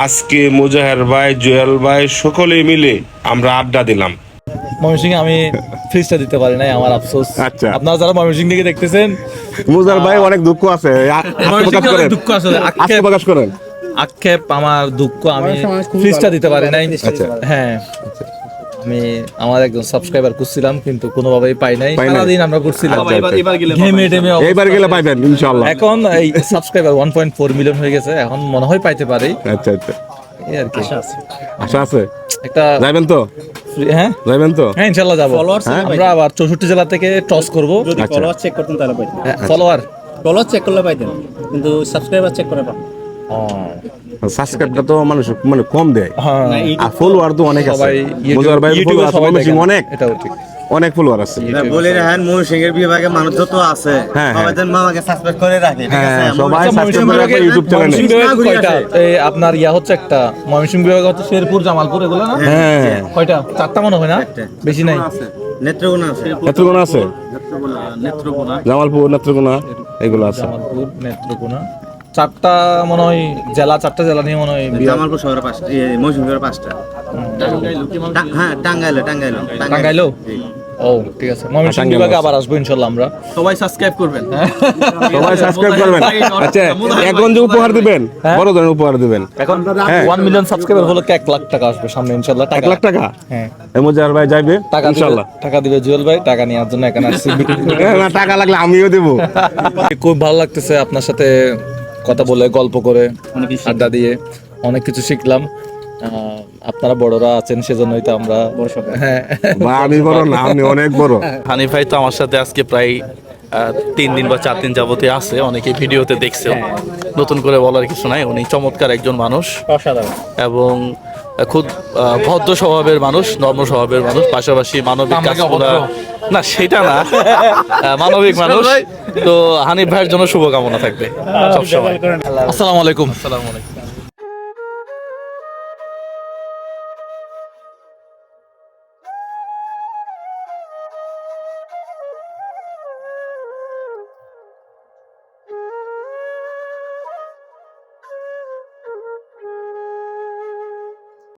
আজকে মুজাহের ভাই, জুয়েল ভাই সকলে মিলে আমরা আড্ডা দিলাম। ময়মনসিংহে আমি ফ্রিজটা দিতে পারি নাই, আমার আফসোস। আচ্ছা। আপনারা যারা ময়মনসিংহ থেকে দেখতেছেন, মুজার ভাই অনেক দুঃখ আছে, ময়মনসিংহে অনেক দুঃখ আছে, আজকে প্রকাশ করেন। আক্ষেপ আমার দুঃখ, আমি ফ্রিজটা দিতে পারি নাই। আচ্ছা। হ্যাঁ, আমি আমার একজন সাবস্ক্রাইবার খুঁজছিলাম কিন্তু কোনোভাবেই পাই নাই। পাই নাই? সারাদিন আমরা করছিলাম আচ্ছা, আচ্ছা। ঘেমে টেমে অবস্থা। এইবার গেলে পাইবেন ইনশাআল্লাহ। এখন এই সাবস্ক্রাইবার 1.4 মিলিয়ন হয়ে গেছে, এখন মনে হয় পাইতে পারি। আচ্ছা আচ্ছা, এই আর কি আশা আছে। একটা যাবেন তো? হ্যাঁ যাবেন তো? হ্যাঁ, ইনশাআল্লাহ যাবো। আমরা আবার 64 জেলা থেকে টস করব। যদি ফলোয়ার চেক করতেন তাহলে পাইতেন। ফলোয়ার ফলোয়ার চেক করলে পাইতেন, কিন্তু সাবস্ক্রাইবার চেক করে পাবেন। সাবস্ক্রাইবটা তো মানুষ মানে কম দেয়, হ্যাঁ, আর ফলোয়ার তো অনেক আছে। সবাই মুজার ভাই ইউটিউবে ফলোয়ার সবাই আছে দেখে। অনেক, এটাও ঠিক। অনেক ফলোয়ার আছে। বলে রাখেন ময়মনসিংহের বিভাগে মানুষ যত আছে হ্যাঁ, সবাই যেন মামাকে সাবস্ক্রাইব করে রাখে, ঠিক আছে? হ্যাঁ, সবাই আচ্ছা, সাবস্ক্রাইব করে রাখবে ইউটিউব চ্যানেলে। ময়মনসিংহ বিভাগে কয়টা? এই আপনার ইয়া হচ্ছে একটা, ময়মনসিংহ বিভাগে হচ্ছে শেরপুর, জামালপুর, এগুলো না? হ্যাঁ, কয়টা? 4টা মনে হয় না? বেশি নাই। নেত্রকোনা আছে, নেত্রকোনা আছে, জামালপুর, নেত্রকোনা এগুলো আছে। জামালপুর, নেত্রকোনা, 4টা মনে হয় জেলা, 4টা জেলা নিয়ে মনে হয় বিভাগ। জামালপুর শহরে 5টা, ময়মনসিংহ শহরে 5টা। হ্যাঁ, টাঙ্গাইলো টাঙ্গাইলো? ও ঠিক আছে, ময়মনসিংহ বিভাগে আবার আসবো ইনশাআল্লাহ আমরা। সবাই সাবস্ক্রাইব করবেন। সবাই সাবস্ক্রাইব করবেন। আচ্ছা, এখন যে উপহার দিবেন, বড় ধরনের উপহার দিবেন। এখন 1 মিলিয়ন সাবস্ক্রাইবার হলে 1 লাখ টাকা আসবে সামনে ইনশাআল্লাহ। 1 লাখ টাকা? হ্যাঁ, এই মুজার ভাই যাইবে টাকা ইনশাআল্লাহ। টাকা দিবে জুয়েল ভাই, টাকা নেওয়ার জন্য এখানে আসছি। না, টাকা লাগলে আমিও দেবো। খুব ভালো লাগতেছে আপনার সাথে কথা বলে, গল্প করে, আড্ডা দিয়ে অনেক কিছু শিখলাম। আপনারা বড়রা আছেন সেজন্যই তো আমরা হ্যাঁ। বা আমি বড় না, আমি অনেক বড়। হানিফ ভাই তো আমার সাথে আজকে প্রায় 3 দিন বা 4 দিন যাবতীয় আছে, অনেকে ভিডিওতে দেখছে, নতুন করে বলার কিছু নাই। উনি চমৎকার একজন মানুষ এবং খুব ভদ্র স্বভাবের মানুষ, নম্র স্বভাবের মানুষ, পাশাপাশি মানবিক কাজগুলা, না সেটা না, মানবিক মানুষ। তো হানিফ ভাইয়ের জন্য শুভকামনা থাকবে সবসময়। আসসালামু আলাইকুম। আসসালামু আলাইকুম।